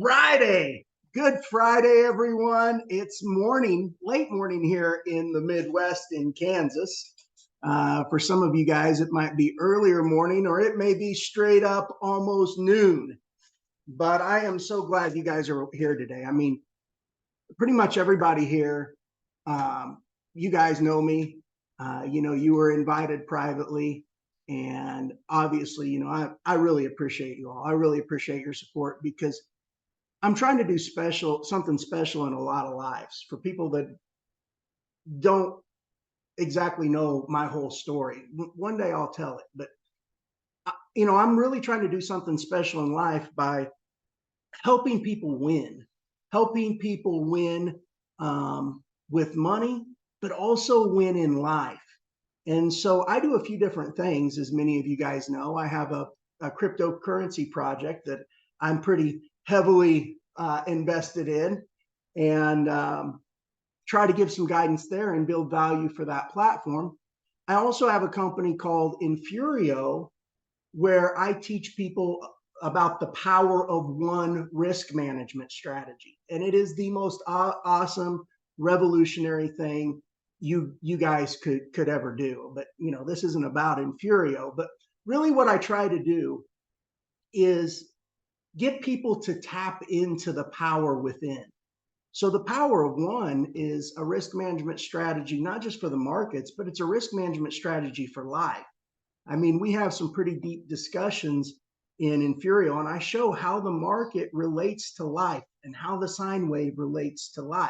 Friday. Good Friday, everyone. It's morning, late morning here in the Midwest in Kansas. For some of you guys, it might be earlier morning or it may be straight up almost noon. But I am so glad you guys are here today. I mean, pretty much everybody here, you guys know me. You were invited privately. And obviously, I really appreciate you all. I really appreciate your support because I'm trying to do something special in a lot of lives for people that don't exactly know my whole story. One day I'll tell it, but I'm really trying to do something special in life by helping people win, with money, but also win in life. And so I do a few different things, as many of you guys know. I have a cryptocurrency project that I'm pretty heavily invested in, and try to give some guidance there and build value for that platform. I also have a company called Infurio, where I teach people about the power of one risk management strategy. And it is the most awesome, revolutionary thing you guys could ever do. But this isn't about Infurio, but really what I try to do is get people to tap into the power within. So the power of one is a risk management strategy, not just for the markets, but it's a risk management strategy for life. I mean, we have some pretty deep discussions in Infurio, and I show how the market relates to life and how the sine wave relates to life.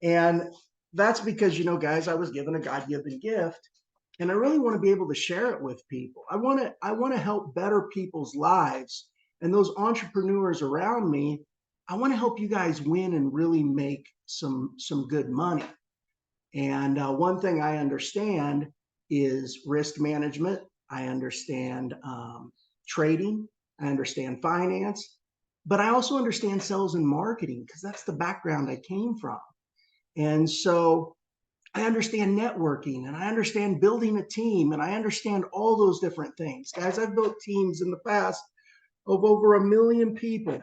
And that's because, guys, I was given a God-given gift, and I really want to be able to share it with people. I want to help better people's lives, and those entrepreneurs around me. I want to help you guys win and really make some good money. And one thing I understand is risk management. I understand trading. I understand finance, but I also understand sales and marketing because that's the background I came from. And so I understand networking, and I understand building a team, and I understand all those different things. Guys, I've built teams in the past of over 1 million people,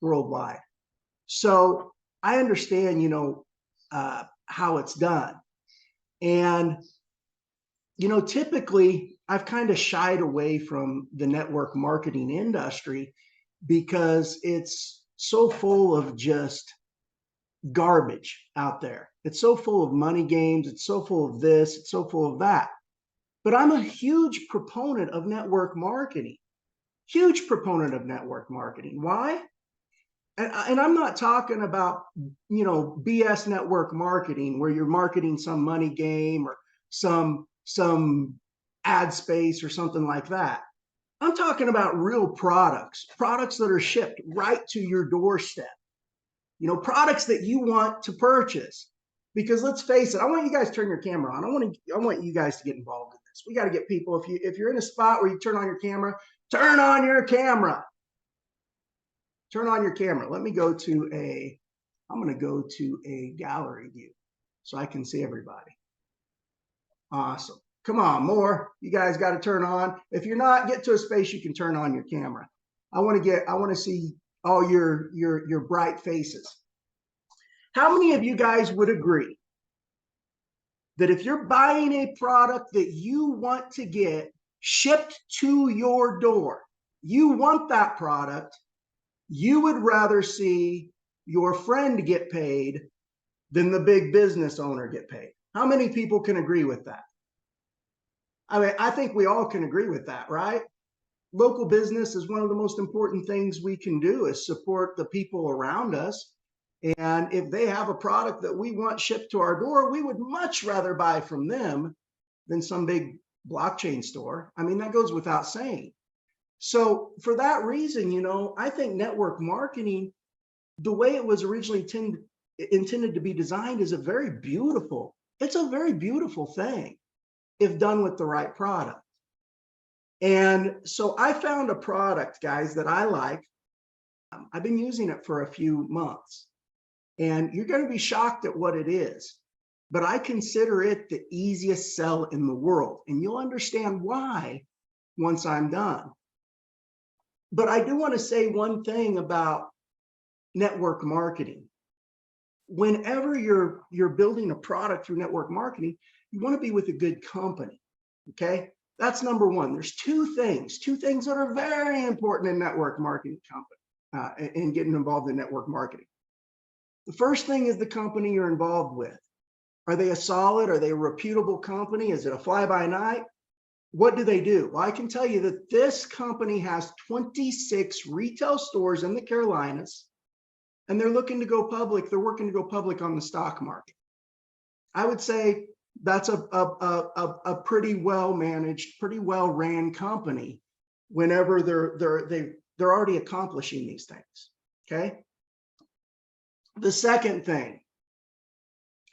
worldwide. So I understand, how it's done. And, typically I've kind of shied away from the network marketing industry because it's so full of just garbage out there. It's so full of money games. It's so full of this. It's so full of that. But I'm a huge proponent of network marketing. Huge proponent of network marketing. Why? And I'm not talking about, BS network marketing where you're marketing some money game or some ad space or something like that. I'm talking about real products that are shipped right to your doorstep. Products that you want to purchase. Because let's face it, I want you guys to turn your camera on. I want you guys to get involved in this. We got to get people. If you're in a spot where you turn on your camera, turn on your camera. Turn on your camera. Let me I'm going to go to a gallery view so I can see everybody. Awesome. Come on, more. You guys got to turn on. If you're not, get to a space you can turn on your camera. I want to see all your bright faces. How many of you guys would agree that if you're buying a product that you want to get shipped to your door, you want that product, you would rather see your friend get paid than the big business owner get paid? How many people can agree with that? I mean, I think we all can agree with that, right? Local business is one of the most important things we can do, is support the people around us. And if they have a product that we want shipped to our door, we would much rather buy from them than some big blockchain store. I mean, that goes without saying. So for that reason, I think network marketing, the way it was originally intended to be designed, is a very beautiful thing if done with the right product. And so I found a product, guys, that I like. I've been using it for a few months, and you're going to be shocked at what it is, but I consider it the easiest sell in the world, and you'll understand why once I'm done. But I do want to say one thing about network marketing. Whenever you're building a product through network marketing, you want to be with a good company. Okay, that's number one. There's two things that are very important in network marketing and getting involved in network marketing. The first thing is the company you're involved with. Are they are they a reputable company? Is it a fly-by-night? What do they do? Well, I can tell you that this company has 26 retail stores in the Carolinas, and they're looking to go public. They're working to go public on the stock market. I would say that's a pretty well managed, pretty well ran company whenever they're already accomplishing these things. Okay. The second thing,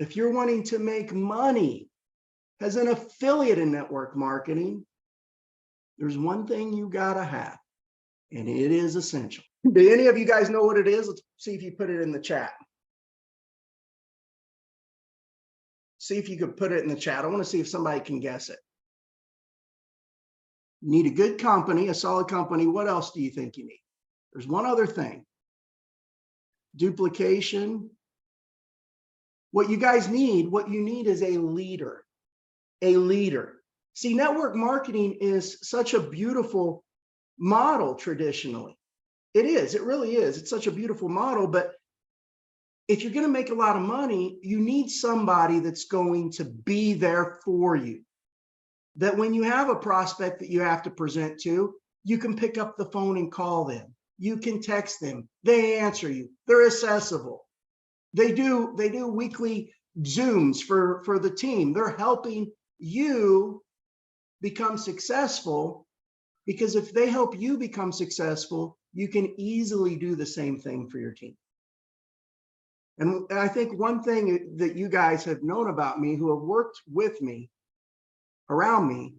if you're wanting to make money as an affiliate in network marketing, there's one thing you gotta have, and it is essential. Do any of you guys know what it is? Let's see if you put it in the chat. See if you could put it in the chat. I want to see if somebody can guess it. You need a good company, a solid company. What else do you think you need? There's one other thing. Duplication. What you guys need, what you need is a leader. A leader. See, network marketing is such a beautiful model traditionally. It is, it really is. It's such a beautiful model, but if you're going to make a lot of money, you need somebody that's going to be there for you. That when you have a prospect that you have to present to, you can pick up the phone and call them. You can text them. They answer you. They're accessible. They do weekly Zooms for the team. They're helping you become successful, because if they help you become successful, you can easily do the same thing for your team. And I think one thing that you guys have known about me, who have worked with me, around me,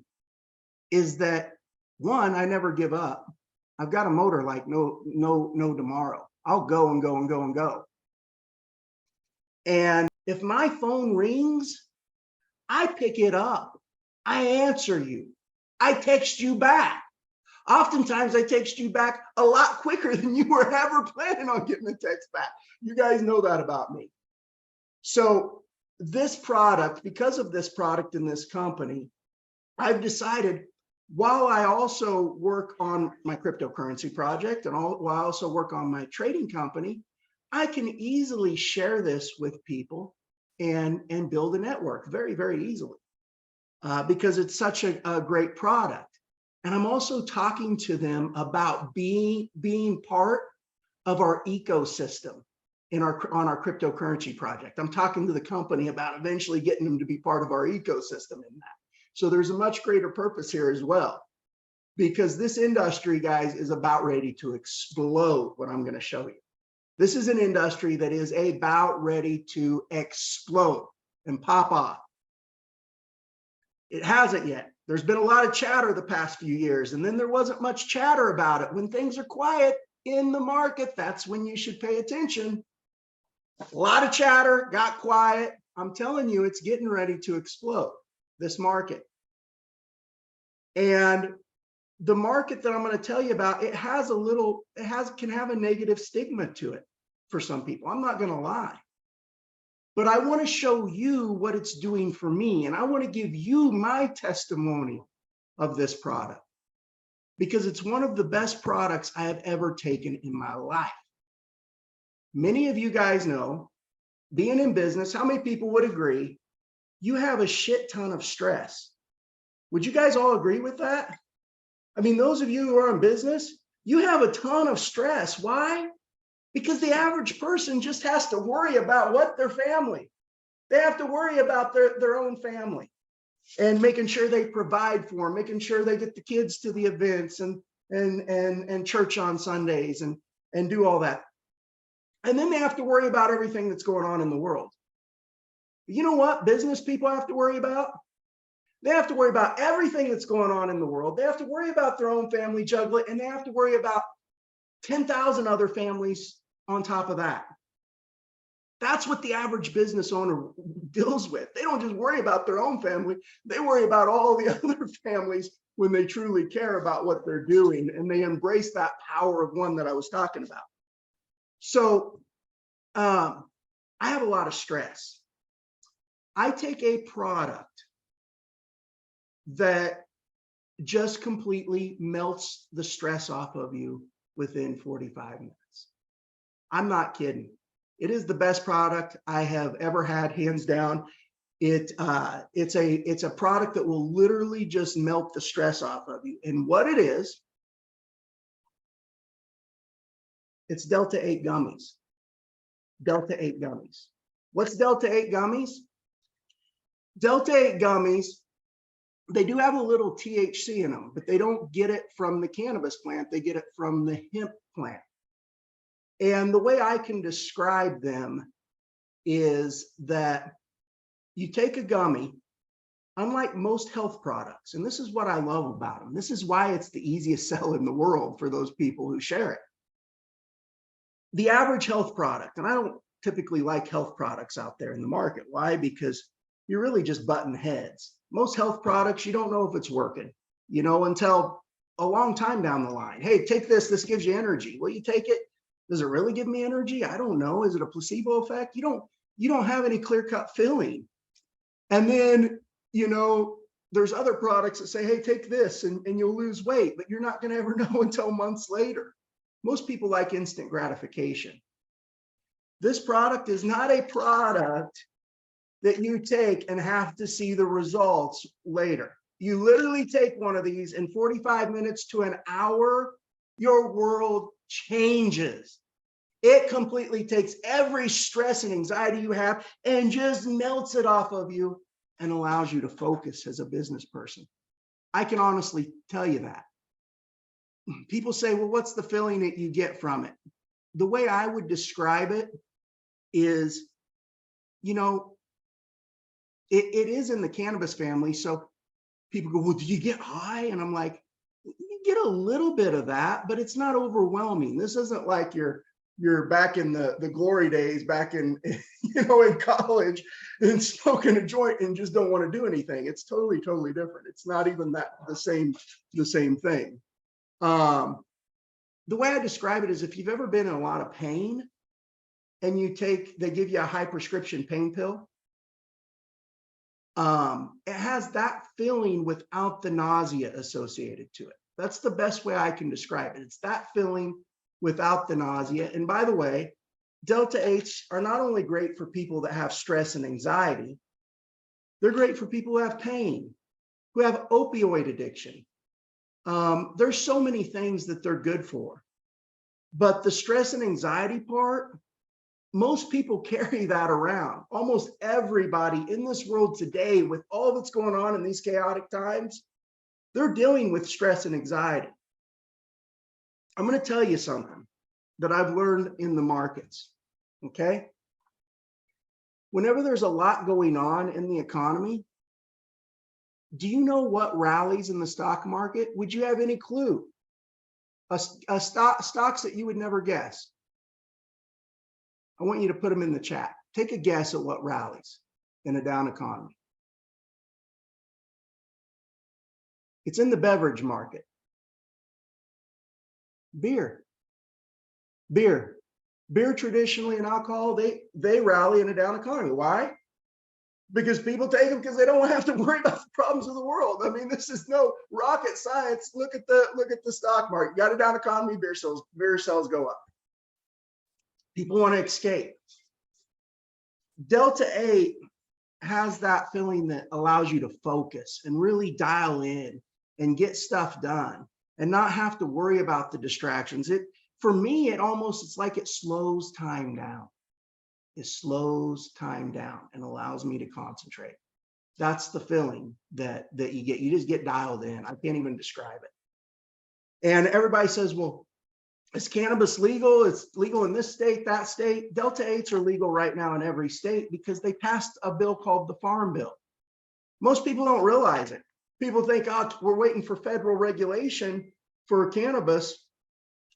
is that one, I never give up. I've got a motor like no tomorrow. I'll go and go and go and go. And if my phone rings, I pick it up. I answer you. I text you back. Oftentimes I text you back a lot quicker than you were ever planning on getting a text back. You guys know that about me. So this product, because of this product in this company, I've decided, while I also work on my cryptocurrency project and while I also work on my trading company, I can easily share this with people and build a network very, very easily because it's such a great product. And I'm also talking to them about being part of our ecosystem on our cryptocurrency project. I'm talking to the company about eventually getting them to be part of our ecosystem in that. So there's a much greater purpose here as well, because this industry, guys, is about ready to explode. What I'm going to show you. This is an industry that is about ready to explode and pop off. It hasn't yet. There's been a lot of chatter the past few years, and then there wasn't much chatter about it. When things are quiet in the market, that's when you should pay attention. A lot of chatter, got quiet. I'm telling you, it's getting ready to explode, this market. And the market that I'm going to tell you about, can have a negative stigma to it for some people. I'm not going to lie. But I want to show you what it's doing for me. And I want to give you my testimony of this product, because it's one of the best products I have ever taken in my life. Many of you guys know, being in business, how many people would agree you have a shit ton of stress? Would you guys all agree with that? I mean, those of you who are in business, you have a ton of stress. Why? Because the average person just has to worry about their family. They have to worry about their own family and making sure they provide for them, making sure they get the kids to the events and church on Sundays and do all that. And then they have to worry about everything that's going on in the world. You know what business people have to worry about? They have to worry about everything that's going on in the world. They have to worry about their own family, juggle it, and they have to worry about 10,000 other families on top of that. That's what the average business owner deals with. They don't just worry about their own family. They worry about all the other families when they truly care about what they're doing and they embrace that power of one that I was talking about. So I have a lot of stress. I take a product that just completely melts the stress off of you within 45 minutes. I'm not kidding. It is the best product I have ever had, hands down. It's a product that will literally just melt the stress off of you. And what it is, it's Delta 8 gummies. Delta 8 gummies. What's Delta 8 gummies? Delta 8 gummies, they do have a little THC in them, but they don't get it from the cannabis plant. They get it from the hemp plant. And the way I can describe them is that you take a gummy, unlike most health products, and this is what I love about them. This is why it's the easiest sell in the world for those people who share it. The average health product, and I don't typically like health products out there in the market. Why? Because you're really just butting heads. Most health products, you don't know if it's working, until a long time down the line. Hey, take this, this gives you energy. Well, you take it. Does it really give me energy? I don't know. Is it a placebo effect? You don't have any clear-cut feeling. And then, there's other products that say, hey, take this and you'll lose weight, but you're not going to ever know until months later. Most people like instant gratification. This product is not a product that you take and have to see the results later. You literally take one of these in 45 minutes to an hour, your world changes. It completely takes every stress and anxiety you have and just melts it off of you and allows you to focus as a business person. I can honestly tell you that. People say, well, what's the feeling that you get from it? The way I would describe it is, it is in the cannabis family. So people go, well, do you get high? And I'm like, you get a little bit of that, but it's not overwhelming. This isn't like you're back in the glory days, back in, in college and smoking a joint and just don't want to do anything. It's totally, totally different. It's not even the same thing. The way I describe it is if you've ever been in a lot of pain and they give you a high prescription pain pill, it has that feeling without the nausea associated to it. That's the best way I can describe it. It's that feeling without the nausea. And by the way, Delta 8s are not only great for people that have stress and anxiety, they're great for people who have pain, who have opioid addiction. There's so many things that they're good for. But the stress and anxiety part, most people carry that around. Almost everybody in this world today, with all that's going on in these chaotic times, they're dealing with stress and anxiety. I'm going to tell you something that I've learned in the markets, okay? Whenever there's a lot going on in the economy, do you know what rallies in the stock market? Would you have any clue? Stocks that you would never guess. I want you to put them in the chat. Take a guess at what rallies in a down economy. It's in the beverage market. Beer. Beer traditionally and alcohol, they rally in a down economy. Why? Because people take them because they don't have to worry about the problems of the world. I mean, this is no rocket science. Look at the stock market. You got a down economy, beer sales go up. People want to escape. Delta 8 has that feeling that allows you to focus and really dial in and get stuff done and not have to worry about the distractions. For me, it's like it slows time down. It slows time down and allows me to concentrate. That's the feeling that you get. You just get dialed in. I can't even describe it. And everybody says, well, is cannabis legal? It's legal in this state, that state. Delta 8s are legal right now in every state because they passed a bill called the Farm Bill. Most people don't realize it. People think, oh, we're waiting for federal regulation for cannabis.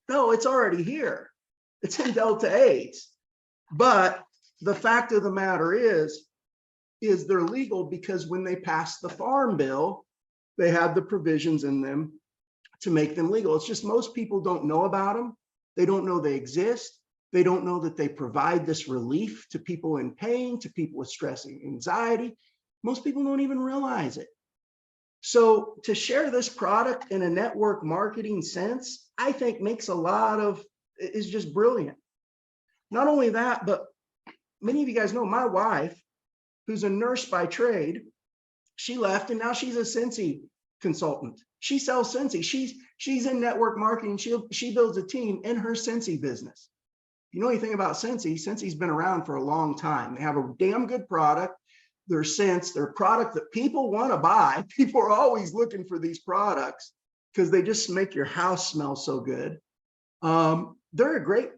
No, it's already here. It's in Delta 8s. But the fact of the matter is they're legal because when they passed the Farm Bill, they have the provisions in them to make them legal. It's just most people don't know about them. They don't know they exist. They don't know that they provide this relief to people in pain, to people with stress and anxiety. Most people don't even realize it. So to share this product in a network marketing sense, I think is just brilliant. Not only that, but many of you guys know my wife, who's a nurse by trade, she left and now she's a Cincy consultant. She sells Cincy. She's in network marketing. She builds a team in her Cincy business. If you know anything about Cincy, Cincy's been around for a long time. They have a damn good product. They're a product that people want to buy. People are always looking for these products because they just make your house smell so good. They're a great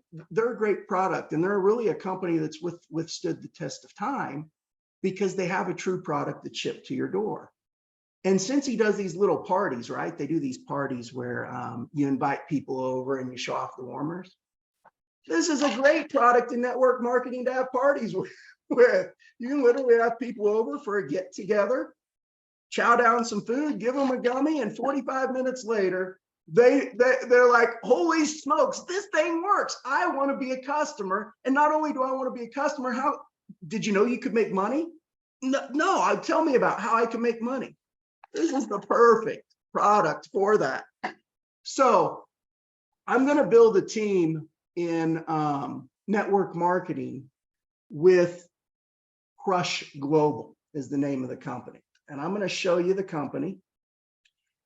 product, and they're really a company that's withstood the test of time because they have a true product that's shipped to your door. And Cincy does these little parties, right? They do these parties where you invite people over and you show off the warmers. This is a great product in network marketing to have parties with. You can literally have people over for a get together, chow down some food, give them a gummy, and 45 minutes later, they're like, holy smokes, this thing works. I want to be a customer. And not only do I want to be a customer, how did you know you could make money? No, tell me about how I can make money. This is the perfect product for that. So I'm going to build a team in network marketing with Crush Global is the name of the company. And I'm going to show you the company.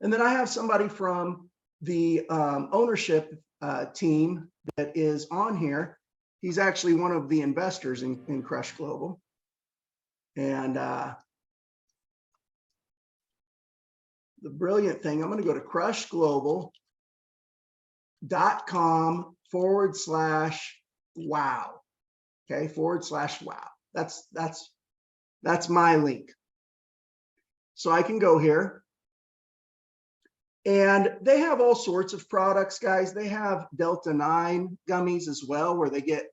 And then I have somebody from the ownership team that is on here. He's actually one of the investors in Crush Global. And the brilliant thing, I'm going to go to crushglobal.com/wow. Okay, /wow. That's my link. So I can go here. And they have all sorts of products, guys. They have Delta 9 gummies as well, where they get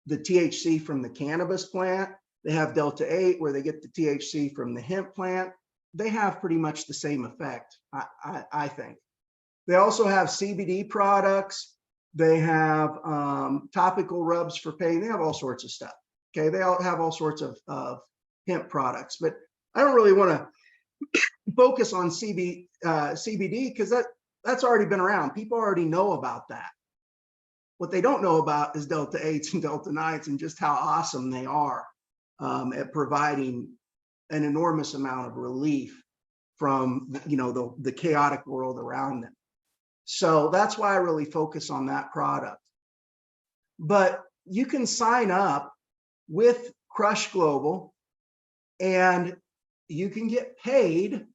the THC from the cannabis plant. They have Delta 8, where they get the THC from the hemp plant. They have pretty much the same effect, I think. They also have CBD products. They have topical rubs for pain. They have all sorts of stuff. Okay, they all have all sorts of hemp products, but I don't really want to focus on CBD because that's already been around. People already know about that. What they don't know about is Delta 8s and Delta 9s and just how awesome they are at providing an enormous amount of relief from the chaotic world around them. So that's why I really focus on that product. But you can sign up with Crush Global and you can get paid.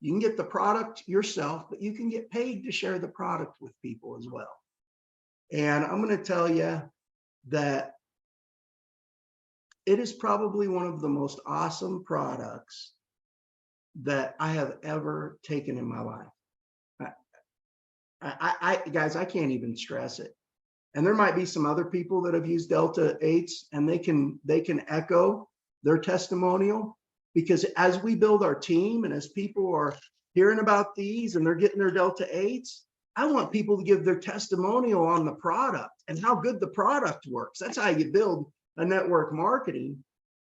You can get the product yourself, but you can get paid to share the product with people as well. And I'm going to tell you that it is probably one of the most awesome products that I have ever taken in my life. Guys, I can't even stress it. And there might be some other people that have used Delta 8s and they can echo their testimonial, because as we build our team and as people are hearing about these and they're getting their Delta 8s, I want people to give their testimonial on the product and how good the product works. That's how you build a network marketing.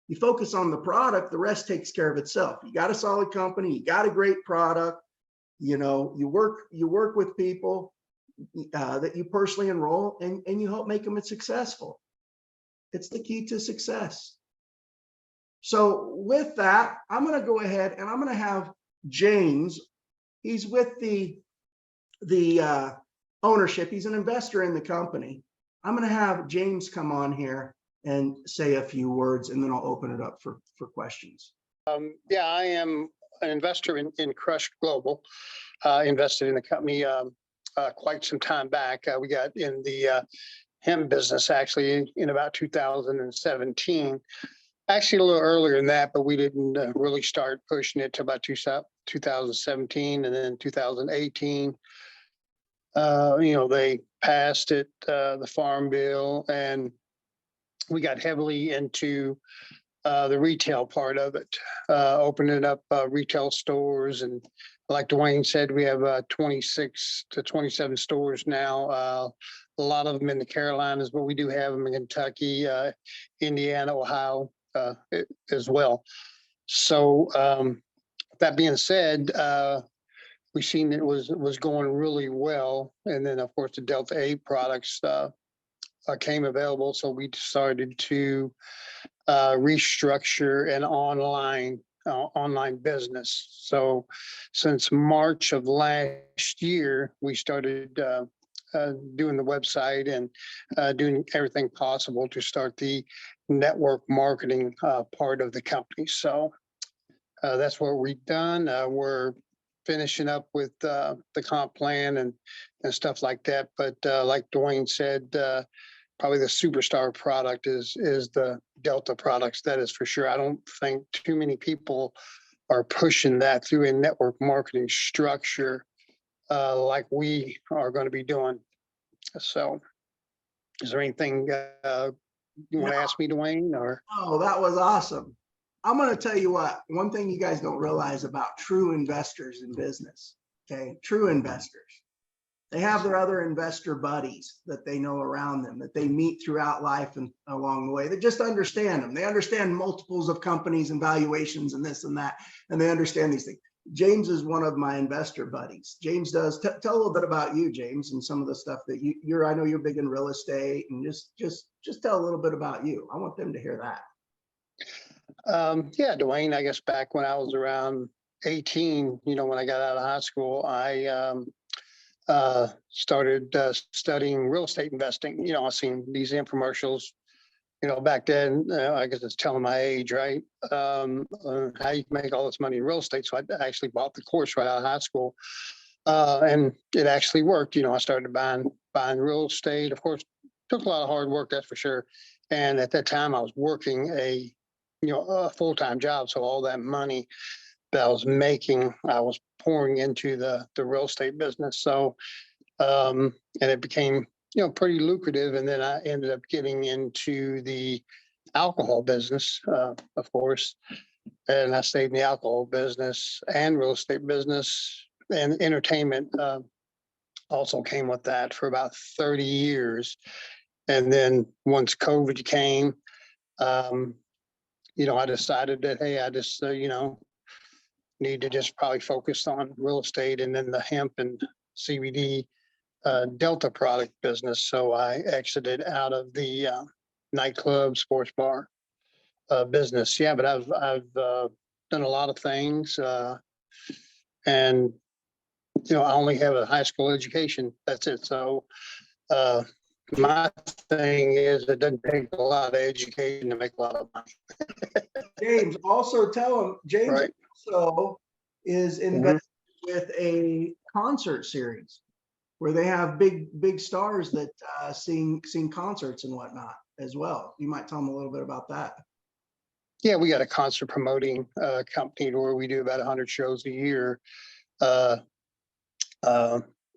You focus on the product, the rest takes care of itself. You got a solid company, you got a great product, you work with people that you personally enroll and you help make them successful. It's the key to success. So with that, I'm going to go ahead and I'm going to have James. He's with the ownership. He's an investor in the company. I'm going to have James come on here and say a few words, and then I'll open it up for questions. Yeah, I am an investor in Crush Global. Invested in the company quite some time back. We got in the hemp business actually in about 2017. Actually, a little earlier than that, but we didn't really start pushing it till about 2017, and then 2018. They passed it, the Farm Bill, and we got heavily into the retail part of it, opening up retail stores. And like Dwayne said, we have 26 to 27 stores now. A lot of them in the Carolinas, but we do have them in Kentucky, Indiana, Ohio as well. So that being said, we seen it was going really well. And then, of course, the Delta 8 products came available. So we started to restructure an online business. So since March of last year, we started doing the website and doing everything possible to start the network marketing part of the company. So that's what we've done. We're finishing up with the comp plan and stuff like that. But like Dwayne said, probably the superstar product is the Delta products. That is for sure. I don't think too many people are pushing that through a network marketing structure like we are going to be doing. So is there anything you want to ask me, Dwayne? Or Oh, that was awesome. I'm going to tell you what, one thing you guys don't realize about true investors in business, okay? True investors. They have their other investor buddies that they know around them, that they meet throughout life and along the way, that just understand them. They understand multiples of companies and valuations and this and that, and they understand these things. James is one of my investor buddies. James does. Tell a little bit about you, James, and some of the stuff that you're. I know you're big in real estate, and just tell a little bit about you. I want them to hear that. Yeah, Dwayne, I guess back when I was around 18, when I got out of high school, I started studying real estate investing. I seen these infomercials, back then. I guess it's telling my age, right? How you can make all this money in real estate. So I actually bought the course right out of high school, and it actually worked. I started buying real estate. Of course, took a lot of hard work, that's for sure. And at that time, I was working a full-time job. So all that money that I was making, I was pouring into the real estate business. So, and it became, pretty lucrative. And then I ended up getting into the alcohol business, of course. And I stayed in the alcohol business and real estate business, and entertainment also came with that for about 30 years. And then once COVID came, I decided that, hey, I just, need to just probably focus on real estate and then the hemp and CBD Delta product business. So I exited out of the nightclub, sports bar business. Yeah, but I've done a lot of things, and I only have a high school education. That's it. So my thing is, it doesn't take a lot of education to make a lot of money. James, also tell them, James Right. also is invested with a concert series where they have big stars that sing concerts and whatnot as well. You might tell them a little bit about that. Yeah, we got a concert promoting company where we do about 100 shows a year,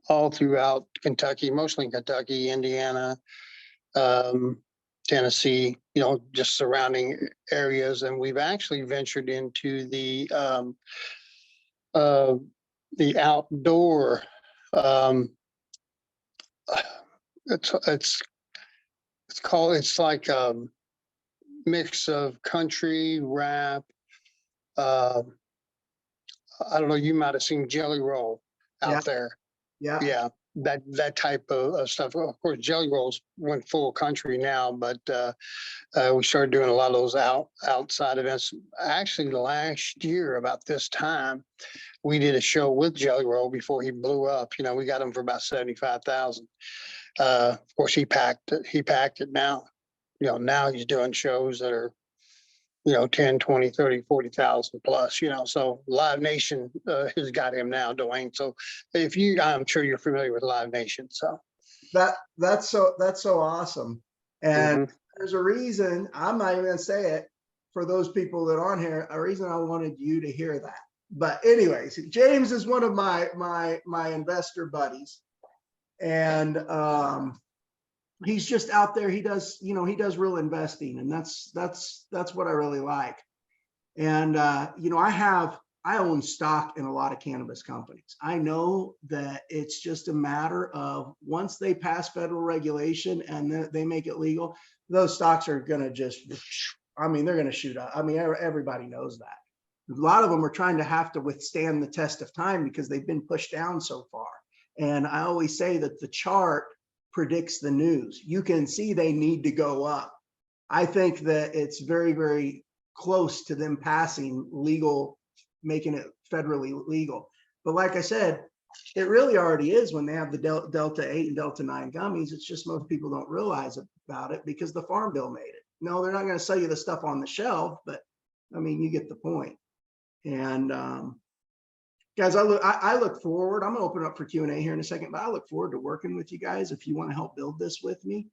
all throughout Kentucky, mostly in Kentucky, Indiana, Tennessee, just surrounding areas. And we've actually ventured into the outdoor. It's like a mix of country, rap. I don't know, you might have seen Jelly Roll out there. Yeah. That type of stuff. Of course, Jelly Rolls went full country now, but we started doing a lot of those outside events. Actually, last year about this time, we did a show with Jelly Roll before he blew up. We got him for about 75,000. Of course, he packed it now. Now he's doing shows that are 10, 20, 30, 40,000 plus, so Live Nation has got him now, Dwayne. So I'm sure you're familiar with Live Nation. So that's so awesome. And there's a reason, I'm not even gonna say it for those people that aren't here, a reason I wanted you to hear that. But anyways, James is one of my investor buddies. And he's just out there. He does, he does real investing, and that's what I really like. And I own stock in a lot of cannabis companies. I know that it's just a matter of once they pass federal regulation and they make it legal, those stocks are going to just, I mean, they're going to shoot up. I mean, everybody knows that. A lot of them are trying to have to withstand the test of time because they've been pushed down so far. And I always say that the chart predicts the news. You can see they need to go up. I think that it's very, very close to them passing legal, making it federally legal. But like I said, it really already is when they have the Delta 8 and Delta 9 gummies. It's just most people don't realize about it because the Farm Bill made it. No, they're not going to sell you the stuff on the shelf, but I mean, you get the point. And guys, I look forward. I'm going to open up for Q&A here in a second, but I look forward to working with you guys if you want to help build this with me.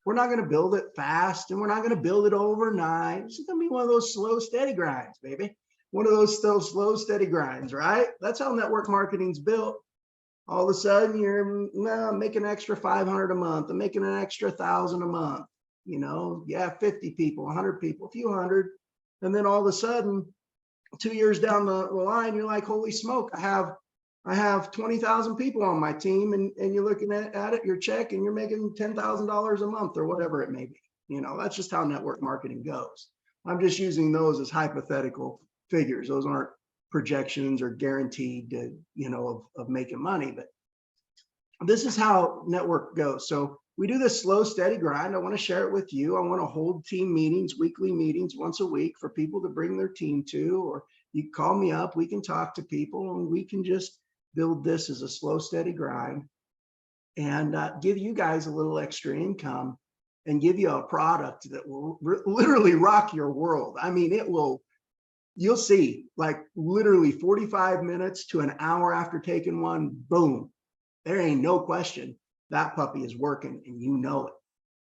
We're not going to build it fast, and we're not going to build it overnight. It's going to be one of those slow, steady grinds, baby. One of those slow, steady grinds, right? That's how network marketing's built. All of a sudden, you're making an extra 500 a month. I'm making an extra 1,000 a month. You have 50 people, 100 people, a few hundred, and then all of a sudden, 2 years down the line, you're like, holy smoke, I have 20,000 people on my team, and you're looking at it, your check, and you're making $10,000 a month or whatever it may be. That's just how network marketing goes. I'm just using those as hypothetical figures. Those aren't projections or guaranteed to, of making money, but this is how network goes. So we do this slow, steady grind. I want to share it with you. I want to hold team meetings, weekly meetings once a week for people to bring their team to, or you call me up, we can talk to people, and we can just build this as a slow, steady grind and give you guys a little extra income and give you a product that will literally rock your world. I mean, you'll see, like literally 45 minutes to an hour after taking one, boom, there ain't no question that puppy is working, and you know it.